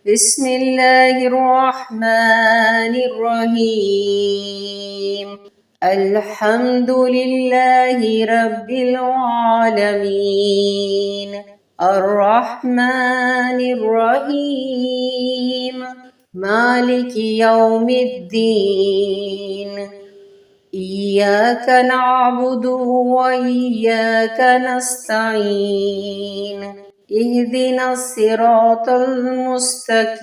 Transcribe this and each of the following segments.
بسم الله الرحمن الرحيم. الحمد لله رب العالمين الرحمن الرحيم مالك يوم الدين. إياك نعبد وإياك نستعين. اهدنا الصراط المستقيم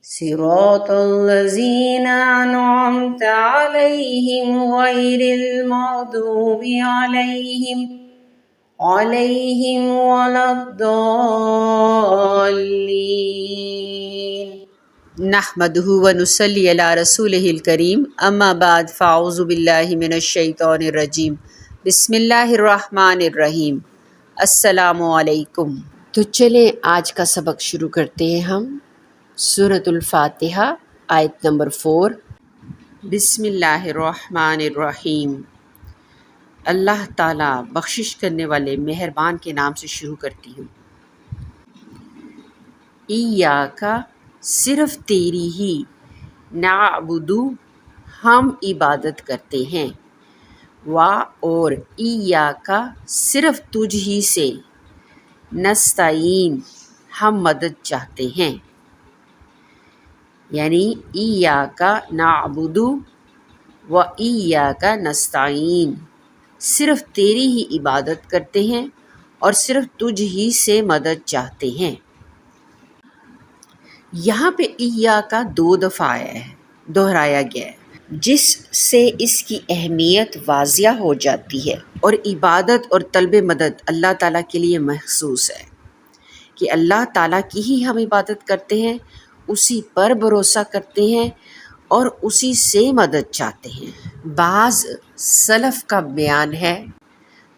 صراط الذين أنعمت عليهم غير المغضوب عليهم ولا الضالين. نحمده ونصلي على رسوله الكريم اما بعد فاعوذ باللہ من الشیطان الرجیم بسم اللہ الرحمن الرحیم السلام علیکم۔ تو چلیں آج کا سبق شروع کرتے ہیں ہم سورۃ الفاتحہ آیت نمبر 4۔ بسم اللہ الرحمن الرحیم، اللہ تعالیٰ بخشش کرنے والے مہربان کے نام سے شروع کرتی ہوں۔ ایاکا صرف تیری ہی، نعبدو ہم عبادت کرتے ہیں، اور ایاکا صرف تجھ ہی سے، نستعین ہم مدد چاہتے ہیں۔ یعنی ایاکا نعبدو و ایاکا نستعین، صرف تیری ہی عبادت کرتے ہیں اور صرف تجھ ہی سے مدد چاہتے ہیں۔ یہاں پہ ایاکا 2 دفعہ آیا ہے، دہرایا گیا ہے، جس سے اس کی اہمیت واضح ہو جاتی ہے، اور عبادت اور طلب مدد اللہ تعالیٰ کے لیے مخصوص ہے کہ اللہ تعالیٰ کی ہی ہم عبادت کرتے ہیں، اسی پر بھروسہ کرتے ہیں اور اسی سے مدد چاہتے ہیں۔ بعض سلف کا بیان ہے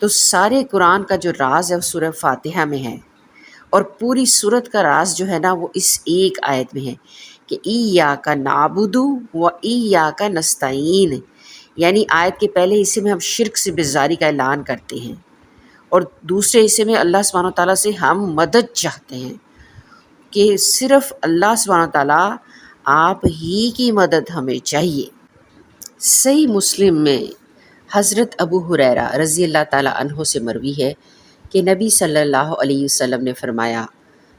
تو سارے قرآن کا جو راز ہے وہ سورہ فاتحہ میں ہے، اور پوری سورت کا راز جو ہے نا وہ اس ایک آیت میں ہے کہ ایاکا نعبدو و ایاکا نستعین، یعنی آیت کے پہلے حصے میں ہم شرک سے بیزاری کا اعلان کرتے ہیں اور دوسرے حصے میں اللہ سبحانہ تعالیٰ سے ہم مدد چاہتے ہیں کہ صرف اللہ سبحانہ تعالیٰ آپ ہی کی مدد ہمیں چاہیے۔ صحیح مسلم میں حضرت ابو ہریرہ رضی اللہ تعالیٰ عنہ سے مروی ہے کہ نبی صلی اللہ علیہ وسلم نے فرمایا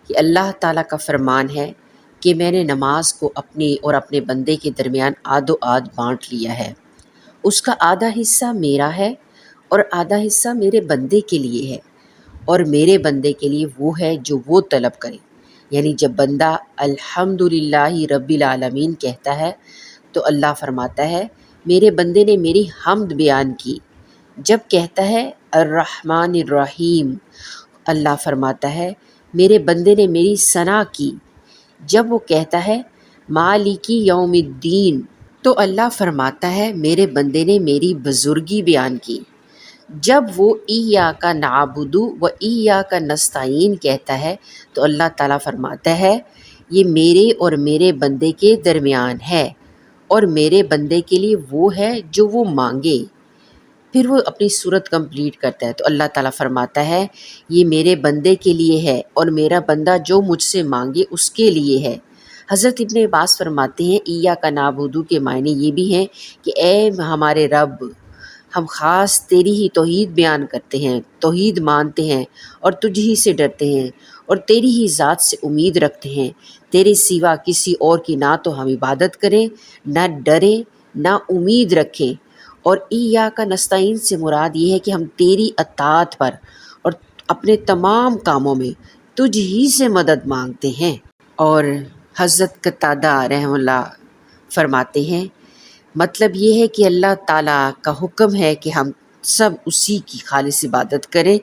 کہ اللہ تعالیٰ کا فرمان ہے کہ میں نے نماز کو اپنے اور اپنے بندے کے درمیان آدھ و آدھ بانٹ لیا ہے، اس کا آدھا حصہ میرا ہے اور آدھا حصہ میرے بندے کے لیے ہے، اور میرے بندے کے لیے وہ ہے جو وہ طلب کرے۔ یعنی جب بندہ الحمدللہ رب العالمین کہتا ہے تو اللہ فرماتا ہے میرے بندے نے میری حمد بیان کی۔ جب کہتا ہے الرحمن الرحیم، اللہ فرماتا ہے میرے بندے نے میری ثنا کی۔ جب وہ کہتا ہے مالکی یوم الدین، تو اللہ فرماتا ہے میرے بندے نے میری بزرگی بیان کی۔ جب وہ ایاکا نعبدو و ایاکا نستعین کہتا ہے تو اللہ تعالیٰ فرماتا ہے یہ میرے اور میرے بندے کے درمیان ہے، اور میرے بندے کے لیے وہ ہے جو وہ مانگے۔ پھر وہ اپنی صورت کمپلیٹ کرتا ہے تو اللہ تعالیٰ فرماتا ہے یہ میرے بندے کے لیے ہے اور میرا بندہ جو مجھ سے مانگے اس کے لیے ہے۔ حضرت ابن عباس فرماتے ہیں ایاکا نعبدو کے معنی یہ بھی ہیں کہ اے ہمارے رب، ہم خاص تیری ہی توحید بیان کرتے ہیں، توحید مانتے ہیں اور تجھ ہی سے ڈرتے ہیں اور تیری ہی ذات سے امید رکھتے ہیں، تیرے سوا کسی اور کی نہ تو ہم عبادت کریں، نہ ڈریں، نہ امید رکھیں۔ اور ایاکا نستعین سے مراد یہ ہے کہ ہم تیری اطاعت پر اور اپنے تمام کاموں میں تجھ ہی سے مدد مانگتے ہیں۔ اور حضرت قتادہ رحمہ اللہ فرماتے ہیں مطلب یہ ہے کہ اللہ تعالیٰ کا حکم ہے کہ ہم سب اسی کی خالص عبادت کریں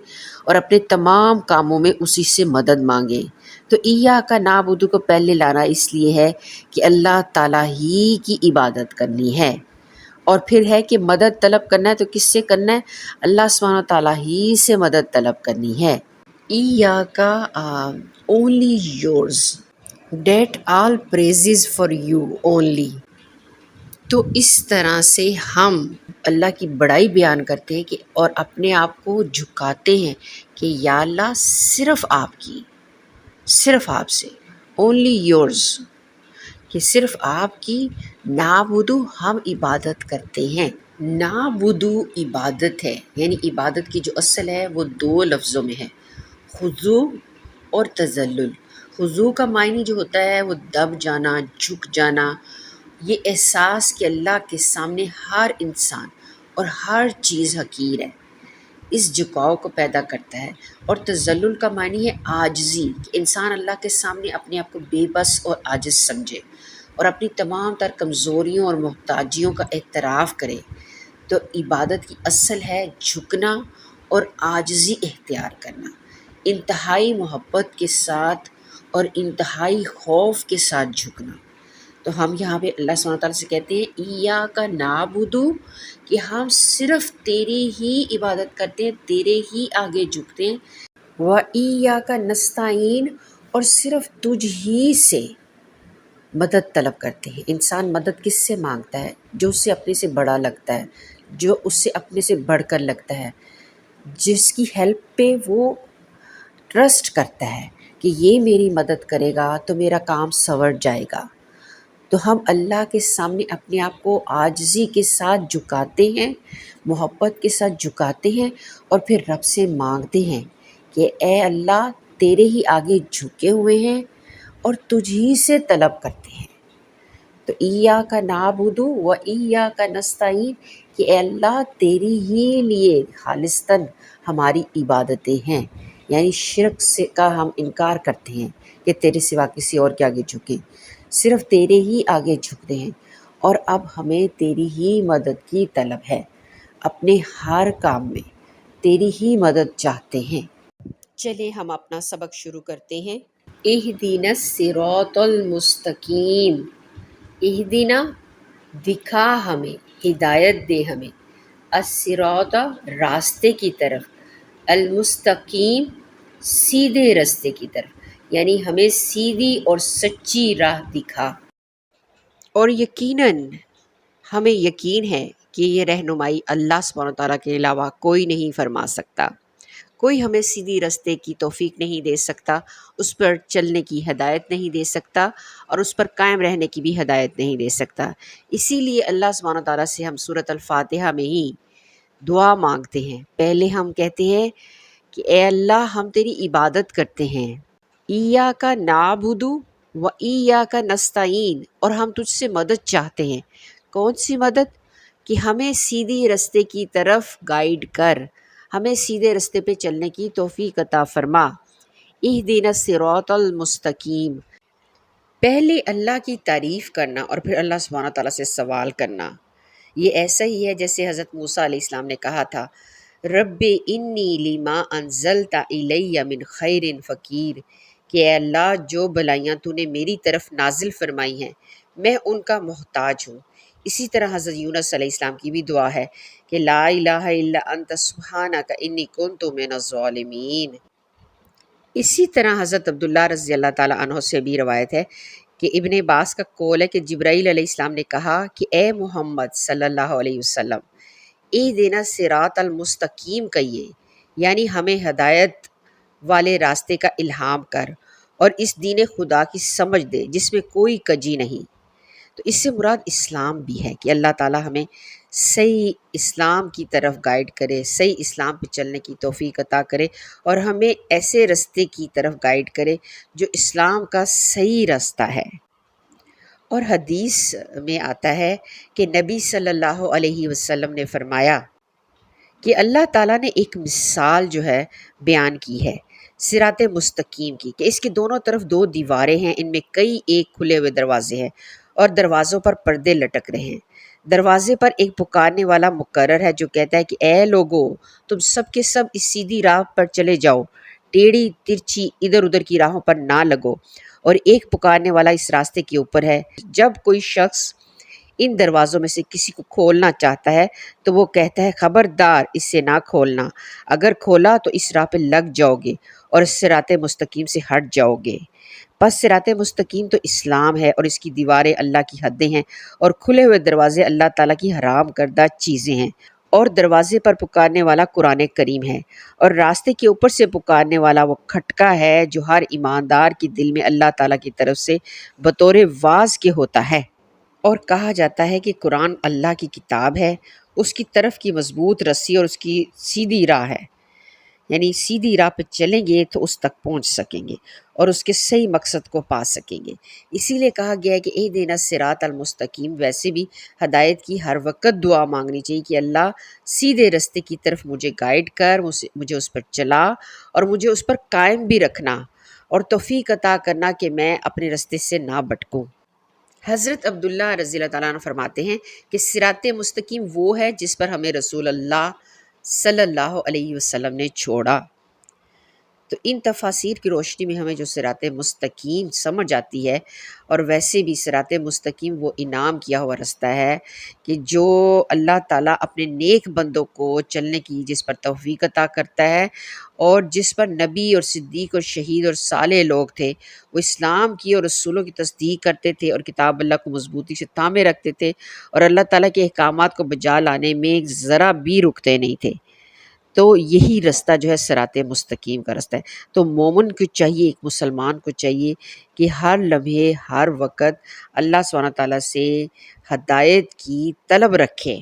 اور اپنے تمام کاموں میں اسی سے مدد مانگیں۔ تو ایاکا نعبدو کو پہلے لانا اس لیے ہے کہ اللہ تعالیٰ ہی کی عبادت کرنی ہے، اور پھر ہے کہ مدد طلب کرنا ہے تو کس سے کرنا ہے؟ اللہ سبحانہ تعالیٰ ہی سے مدد طلب کرنی ہے۔ ایاکا only yours that all praises for you only۔ تو اس طرح سے ہم اللہ کی بڑائی بیان کرتے ہیں کہ اور اپنے آپ کو جھکاتے ہیں کہ یا اللہ صرف آپ کی صرف آپ سے، اونلی یورز، کہ صرف آپ کی نعبدو ہم عبادت کرتے ہیں۔ نعبدو عبادت ہے، یعنی عبادت کی جو اصل ہے وہ دو لفظوں میں ہے، خضوع اور تذلل۔ خضوع کا معنی جو ہوتا ہے وہ دب جانا، جھک جانا، یہ احساس کہ اللہ کے سامنے ہر انسان اور ہر چیز حقیر ہے، اس جھکاؤ کو پیدا کرتا ہے۔ اور تذلل کا معنی ہے عاجزی، کہ انسان اللہ کے سامنے اپنے آپ کو بے بس اور عاجز سمجھے اور اپنی تمام تر کمزوریوں اور محتاجیوں کا اعتراف کرے۔ تو عبادت کی اصل ہے جھکنا اور عاجزی اختیار کرنا، انتہائی محبت کے ساتھ اور انتہائی خوف کے ساتھ جھکنا۔ تو ہم یہاں پہ اللہ سبحانہ تعالیٰ سے کہتے ہیں ایاک نعبد، کہ ہم صرف تیری ہی عبادت کرتے ہیں، تیرے ہی آگے جھکتے ہیں، و ایاک نستعین، اور صرف تجھ ہی سے مدد طلب کرتے ہیں۔ انسان مدد کس سے مانگتا ہے؟ جو اس سے اپنے سے بڑا لگتا ہے، جو اس سے اپنے سے بڑھ کر لگتا ہے، جس کی ہیلپ پہ وہ ٹرسٹ کرتا ہے کہ یہ میری مدد کرے گا تو میرا کام سنور جائے گا۔ تو ہم اللہ کے سامنے اپنے آپ کو عاجزی کے ساتھ جھکاتے ہیں، محبت کے ساتھ جھکاتے ہیں، اور پھر رب سے مانگتے ہیں کہ اے اللہ تیرے ہی آگے جھکے ہوئے ہیں اور تجھ ہی سے طلب کرتے ہیں۔ تو ایاک نعبد و ایاک نستعین، کہ اے اللہ تیری ہی لیے خالصتاً ہماری عبادتیں ہیں، یعنی شرک سے کا ہم انکار کرتے ہیں کہ تیرے سوا کسی اور کے آگے جھکیں، صرف تیرے ہی آگے جھکتے ہیں، اور اب ہمیں تیری ہی مدد کی طلب ہے، اپنے ہر کام میں تیری ہی مدد چاہتے ہیں۔ چلیں ہم اپنا سبق شروع کرتے ہیں۔ اہدنا الصراط المستقیم، اہدنا دکھا ہمیں، ہدایت دے ہمیں، الصراط راستے کی طرف، المستقیم سیدھے راستے کی طرف، یعنی ہمیں سیدھی اور سچی راہ دکھا۔ اور یقیناً ہمیں یقین ہے کہ یہ رہنمائی اللہ سبحانہ تعالیٰ کے علاوہ کوئی نہیں فرما سکتا، کوئی ہمیں سیدھی راستے کی توفیق نہیں دے سکتا، اس پر چلنے کی ہدایت نہیں دے سکتا، اور اس پر قائم رہنے کی بھی ہدایت نہیں دے سکتا۔ اسی لیے اللہ سبحانہ تعالیٰ سے ہم سورۃ الفاتحہ میں ہی دعا مانگتے ہیں۔ پہلے ہم کہتے ہیں کہ اے اللہ ہم تیری عبادت کرتے ہیں، ایاک نعبد و ایاک نستعین، اور ہم تجھ سے مدد چاہتے ہیں۔ کون سی مدد؟ کہ ہمیں سیدھی راستے کی طرف گائیڈ کر، ہمیں سیدھے راستے پہ چلنے کی توفیق عطا فرما۔ اہدنا الصراط المستقیم، پہلے اللہ کی تعریف کرنا اور پھر اللہ سبحانہ تعالیٰ سے سوال کرنا۔ یہ ایسا ہی ہے جیسے حضرت موسیٰ علیہ السلام نے کہا تھا رب انی لما انزلت الی من خیر فقیر، کہ اے اللہ جو بلائیاں تو نے میری طرف نازل فرمائی ہیں میں ان کا محتاج ہوں۔ اسی طرح حضرت یونس علیہ السلام کی بھی دعا ہے کہ لا الہ الا انت سبحانک انی کنت من الظالمین۔ اسی طرح حضرت عبداللہ رضی اللہ تعالیٰ عنہ سے بھی روایت ہے کہ ابن عباس کا قول ہے کہ جبرائیل علیہ السلام نے کہا کہ اے محمد صلی اللہ علیہ وسلم اہدنا الصراط المستقیم کہیے، یعنی ہمیں ہدایت والے راستے کا الہام کر اور اس دین خدا کی سمجھ دے جس میں کوئی کجی نہیں۔ تو اس سے مراد اسلام بھی ہے کہ اللہ تعالیٰ ہمیں صحیح اسلام کی طرف گائیڈ کرے، صحیح اسلام پہ چلنے کی توفیق عطا کرے، اور ہمیں ایسے راستے کی طرف گائیڈ کرے جو اسلام کا صحیح راستہ ہے۔ اور حدیث میں آتا ہے کہ نبی صلی اللہ علیہ وسلم نے فرمایا کہ اللہ تعالیٰ نے ایک مثال جو ہے بیان کی ہے صراط مستقیم کی، کہ اس کے دونوں طرف دو دیواریں ہیں، ان میں کئی ایک کھلے ہوئے دروازے ہیں اور دروازوں پر پردے لٹک رہے ہیں۔ دروازے پر ایک پکارنے والا مقرر ہے جو کہتا ہے کہ اے لوگو تم سب کے سب اس سیدھی راہ پر چلے جاؤ، ٹیڑھی ترچھی ادھر ادھر کی راہوں پر نہ لگو، اور ایک پکارنے والا اس راستے کے اوپر ہے۔ جب کوئی شخص ان دروازوں میں سے کسی کو کھولنا چاہتا ہے تو وہ کہتا ہے خبردار اس سے نہ کھولنا، اگر کھولا تو اس راہ پہ لگ جاؤ گے اور اس صراط مستقیم سے ہٹ جاؤ گے۔ پس صراط مستقیم تو اسلام ہے اور اس کی دیواریں اللہ کی حدیں ہیں اور کھلے ہوئے دروازے اللہ تعالیٰ کی حرام کردہ چیزیں ہیں، اور دروازے پر پکارنے والا قرآن کریم ہے، اور راستے کے اوپر سے پکارنے والا وہ کھٹکا ہے جو ہر ایماندار کے دل میں اللہ تعالیٰ کی طرف سے بطور واعظ کے ہوتا ہے۔ اور کہا جاتا ہے کہ قرآن اللہ کی کتاب ہے، اس کی طرف کی مضبوط رسی اور اس کی سیدھی راہ ہے، یعنی سیدھی راہ پہ چلیں گے تو اس تک پہنچ سکیں گے اور اس کے صحیح مقصد کو پا سکیں گے۔ اسی لیے کہا گیا ہے کہ اہدنا الصراط المستقیم۔ ویسے بھی ہدایت کی ہر وقت دعا مانگنی چاہیے کہ اللہ سیدھے رستے کی طرف مجھے گائیڈ کر، مجھے اس پر چلا اور مجھے اس پر قائم بھی رکھنا، اور توفیق عطا کرنا کہ میں اپنے رستے سے نہ بھٹکوں۔ حضرت عبداللہ رضی اللہ تعالیٰ عنہ فرماتے ہیں کہ صراط مستقیم وہ ہے جس پر ہمیں رسول اللہ صلی اللہ علیہ وسلم نے چھوڑا۔ تو ان تفاسیر کی روشنی میں ہمیں جو صراط مستقیم سمجھ آتی ہے، اور ویسے بھی صراط مستقیم وہ انعام کیا ہوا رستہ ہے کہ جو اللہ تعالیٰ اپنے نیک بندوں کو چلنے کی جس پر توفیق عطا کرتا ہے، اور جس پر نبی اور صدیق اور شہید اور صالح لوگ تھے، وہ اسلام کی اور رسولوں کی تصدیق کرتے تھے اور کتاب اللہ کو مضبوطی سے تھامے رکھتے تھے، اور اللہ تعالیٰ کے احکامات کو بجا لانے میں ذرا بھی رکتے نہیں تھے۔ تو یہی رستہ جو ہے صراط مستقیم کا رستہ ہے۔ تو مومن کو چاہیے، ایک مسلمان کو چاہیے کہ ہر لمحے ہر وقت اللہ سبحانہ تعالیٰ سے ہدایت کی طلب رکھے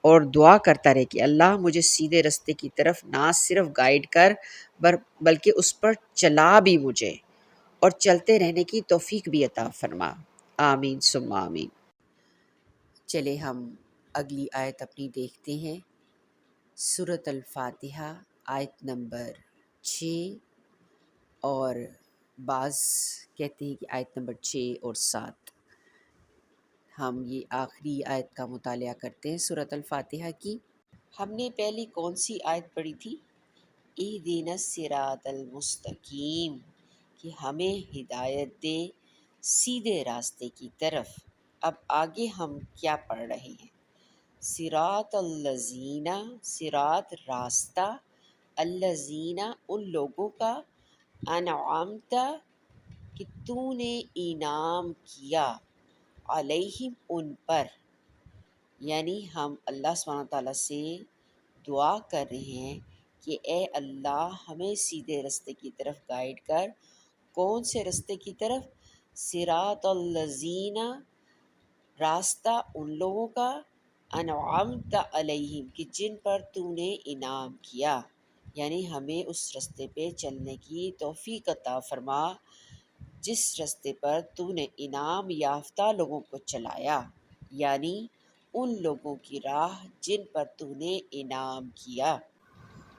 اور دعا کرتا رہے کہ اللہ مجھے سیدھے رستے کی طرف نہ صرف گائیڈ کر بلکہ اس پر چلا بھی مجھے، اور چلتے رہنے کی توفیق بھی عطا فرما۔ آمین ثم آمین۔ چلے ہم اگلی آیت اپنی دیکھتے ہیں۔ سورۃ الفاتحہ آیت نمبر 6، اور بعض کہتے ہیں کہ آیت نمبر 6 اور 7۔ ہم یہ آخری آیت کا مطالعہ کرتے ہیں سورۃ الفاتحہ کی۔ ہم نے پہلی کون سی آیت پڑھی تھی؟ اہدنا الصراط المستقیم، کہ ہمیں ہدایت دے سیدھے راستے کی طرف۔ اب آگے ہم کیا پڑھ رہے ہیں؟ صراط الذین، صراط راستہ، الذین ان لوگوں کا، انعمت کہ تو نے انعام کیا، علیہم ان پر، یعنی ہم اللہ سبحانہ تعالیٰ سے دعا کر رہے ہیں کہ اے اللہ ہمیں سیدھے رستے کی طرف گائیڈ کر۔ کون سے رستے کی طرف؟ صراط الذین، راستہ ان لوگوں کا، انعمت علیہم کہ جن پر تو نے انعام کیا، یعنی ہمیں اس رستے پہ چلنے کی توفیق عطا فرما جس رستے پر تو نے انعام یافتہ لوگوں کو چلایا، یعنی ان لوگوں کی راہ جن پر تو نے انعام کیا۔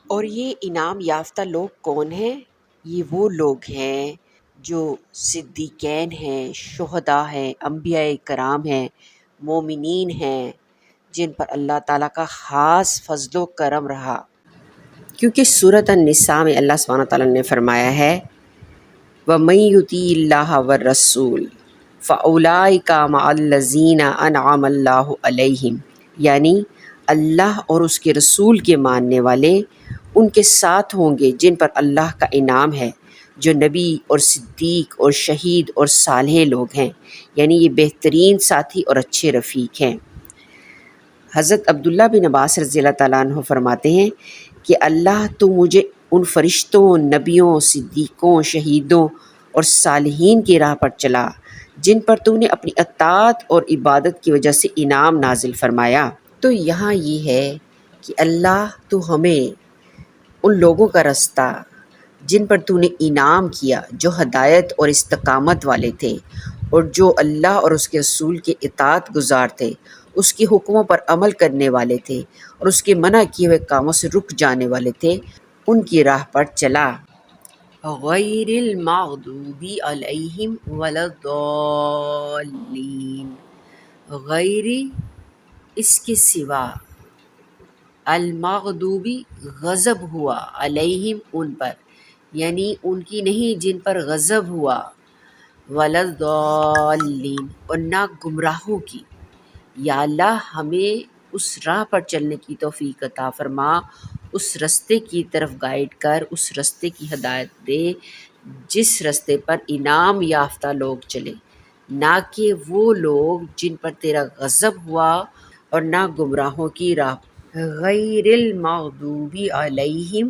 اور یہ انعام یافتہ لوگ کون ہیں؟ یہ وہ لوگ ہیں جو صدیقین ہیں، شہداء ہیں، انبیاء کرام ہیں، مومنین ہیں، جن پر اللہ تعالیٰ کا خاص فضل و کرم رہا۔ کیونکہ سورۃ النساء میں اللہ سبحانہ تعالیٰ نے فرمایا ہے وَمَن يُطِعِ اللَّهَ وَالرَّسُولَ فَأُولَٰئِكَ مَعَ الَّذِينَ أَنْعَمَ اللَّهُ عَلَيْهِمْ، یعنی اللہ اور اس کے رسول کے ماننے والے ان کے ساتھ ہوں گے جن پر اللہ کا انعام ہے، جو نبی اور صدیق اور شہید اور صالح لوگ ہیں، یعنی یہ بہترین ساتھی اور اچھے رفیق ہیں۔ حضرت عبداللہ بن عباس رضی اللہ تعالیٰ عنہ فرماتے ہیں کہ اللہ تو مجھے ان فرشتوں، نبیوں، صدیقوں، شہیدوں اور صالحین کی راہ پر چلا جن پر تو نے اپنی اطاعت اور عبادت کی وجہ سے انعام نازل فرمایا۔ تو یہاں یہ ہے کہ اللہ تو ہمیں ان لوگوں کا رستہ جن پر تو نے انعام کیا، جو ہدایت اور استقامت والے تھے اور جو اللہ اور اس کے رسول کے اطاعت گزار تھے، اس کے حکموں پر عمل کرنے والے تھے اور اس کے منع کیے ہوئے کاموں سے رک جانے والے تھے، ان کی راہ پر چلا۔ غیر المغضوب علیہم ولا الضالین، غیر اس کے سوا، المغضوبی غضب ہوا، علیہم ان پر، یعنی ان کی نہیں جن پر غضب ہوا، ولا الضالین اور نہ گمراہوں کی۔ یا اللہ ہمیں اس راہ پر چلنے کی توفیق عطا فرما، اس رستے کی طرف گائیڈ کر، اس رستے کی ہدایت دے جس رستے پر انعام یافتہ لوگ چلے، نہ کہ وہ لوگ جن پر تیرا غضب ہوا، اور نہ گمراہوں کی راہ غیر المغضوب علیہم،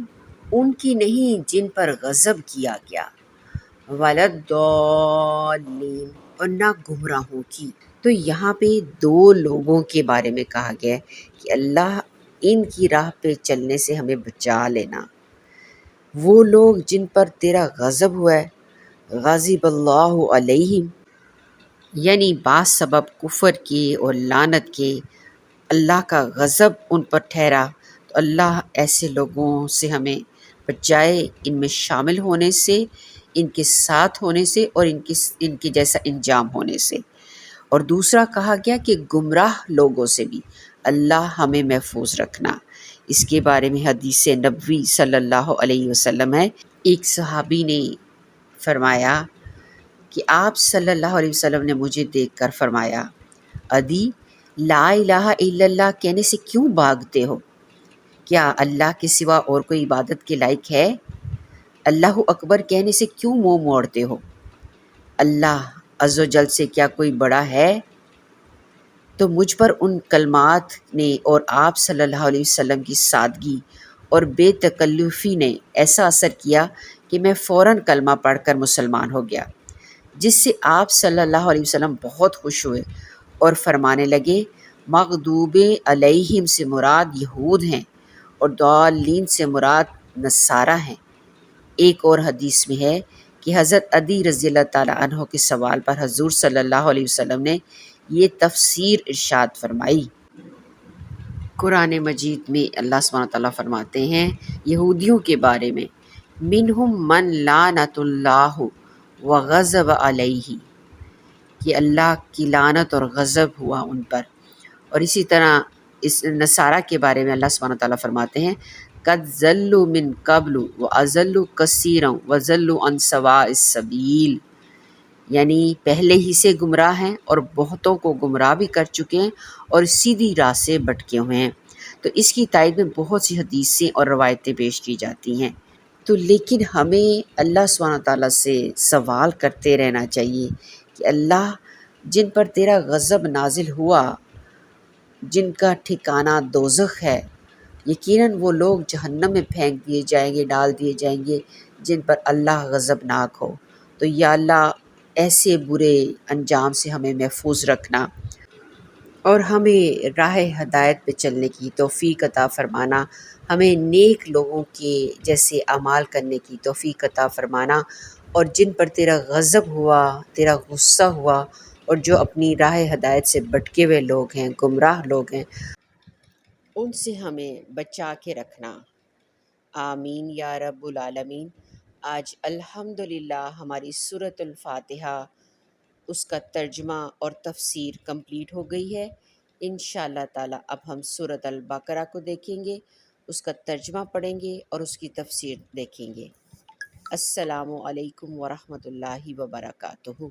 ان کی نہیں جن پر غضب کیا گیا، ولدالین، اور نہ گمراہوں کی۔ تو یہاں پہ دو لوگوں کے بارے میں کہا گیا ہے کہ اللہ ان کی راہ پہ چلنے سے ہمیں بچا لینا۔ وہ لوگ جن پر تیرا غضب ہوا ہے، غضب اللہ علیہم، یعنی باس سبب کفر کے اور لعنت کے اللہ کا غضب ان پر ٹھہرا، تو اللہ ایسے لوگوں سے ہمیں بچائے، ان میں شامل ہونے سے، ان کے ساتھ ہونے سے، اور ان کے جیسا انجام ہونے سے۔ اور دوسرا کہا گیا کہ گمراہ لوگوں سے بھی اللہ ہمیں محفوظ رکھنا۔ اس کے بارے میں حدیث نبوی صلی اللہ علیہ وسلم ہے، ایک صحابی نے فرمایا کہ آپ صلی اللہ علیہ وسلم نے مجھے دیکھ کر فرمایا، عدی، لا الہ الا اللہ کہنے سے کیوں بھاگتے ہو؟ کیا اللہ کے سوا اور کوئی عبادت کے لائق ہے؟ اللہ اکبر کہنے سے کیوں منہ موڑتے ہو؟ اللہ عز و جل سے کیا کوئی بڑا ہے؟ تو مجھ پر ان کلمات نے اور آپ صلی اللہ علیہ وسلم کی سادگی اور بے تکلفی نے ایسا اثر کیا کہ میں فوراً کلمہ پڑھ کر مسلمان ہو گیا، جس سے آپ صلی اللہ علیہ وسلم بہت خوش ہوئے اور فرمانے لگے، مغضوب علیہم سے مراد یہود ہیں اور ضالین سے مراد نصارہ ہیں۔ ایک اور حدیث میں ہے کہ حضرت عدی رضی اللہ تعالیٰ عنہ کے سوال پر حضور صلی اللہ علیہ وسلم نے یہ تفسیر ارشاد فرمائی۔ قرآن مجید میں اللہ سبحانہ تعالیٰ فرماتے ہیں یہودیوں کے بارے میں، منہم من لعنت اللہ وغضب علیہ، کہ اللہ کی لعنت اور غضب ہوا ان پر۔ اور اسی طرح اس نصارہ کے بارے میں اللہ سبحانہ تعالیٰ فرماتے ہیں، قد ضلوا من قبل واضلوا کثیرا وضلوا عن سواء السبیل، یعنی پہلے ہی سے گمراہ ہیں اور بہتوں کو گمراہ بھی کر چکے ہیں اور سیدھی راہ سے بھٹکے ہوئے ہیں۔ تو اس کی تائید میں بہت سی حدیثیں اور روایتیں پیش کی جاتی ہیں۔ تو لیکن ہمیں اللہ سبحانہ تعالیٰ سے سوال کرتے رہنا چاہیے کہ اللہ جن پر تیرا غضب نازل ہوا، جن کا ٹھکانہ دوزخ ہے، یقیناً وہ لوگ جہنم میں پھینک دیے جائیں گے، ڈال دیے جائیں گے جن پر اللہ غضبناک ہو۔ تو یا اللہ ایسے برے انجام سے ہمیں محفوظ رکھنا اور ہمیں راہ ہدایت پہ چلنے کی توفیق عطا فرمانا، ہمیں نیک لوگوں کے جیسے اعمال کرنے کی توفیق عطا فرمانا، اور جن پر تیرا غضب ہوا، تیرا غصہ ہوا، اور جو اپنی راہ ہدایت سے بھٹکے ہوئے لوگ ہیں، گمراہ لوگ ہیں، ان سے ہمیں بچا کے رکھنا۔ آمین یا رب العالمین۔ آج الحمدللہ ہماری سورۃ الفاتحہ، اس کا ترجمہ اور تفسیر کمپلیٹ ہو گئی ہے۔ انشاءاللہ تعالی اب ہم سورۃ البقرہ کو دیکھیں گے، اس کا ترجمہ پڑھیں گے اور اس کی تفسیر دیکھیں گے۔ السلام علیکم ورحمۃ اللہ وبرکاتہ۔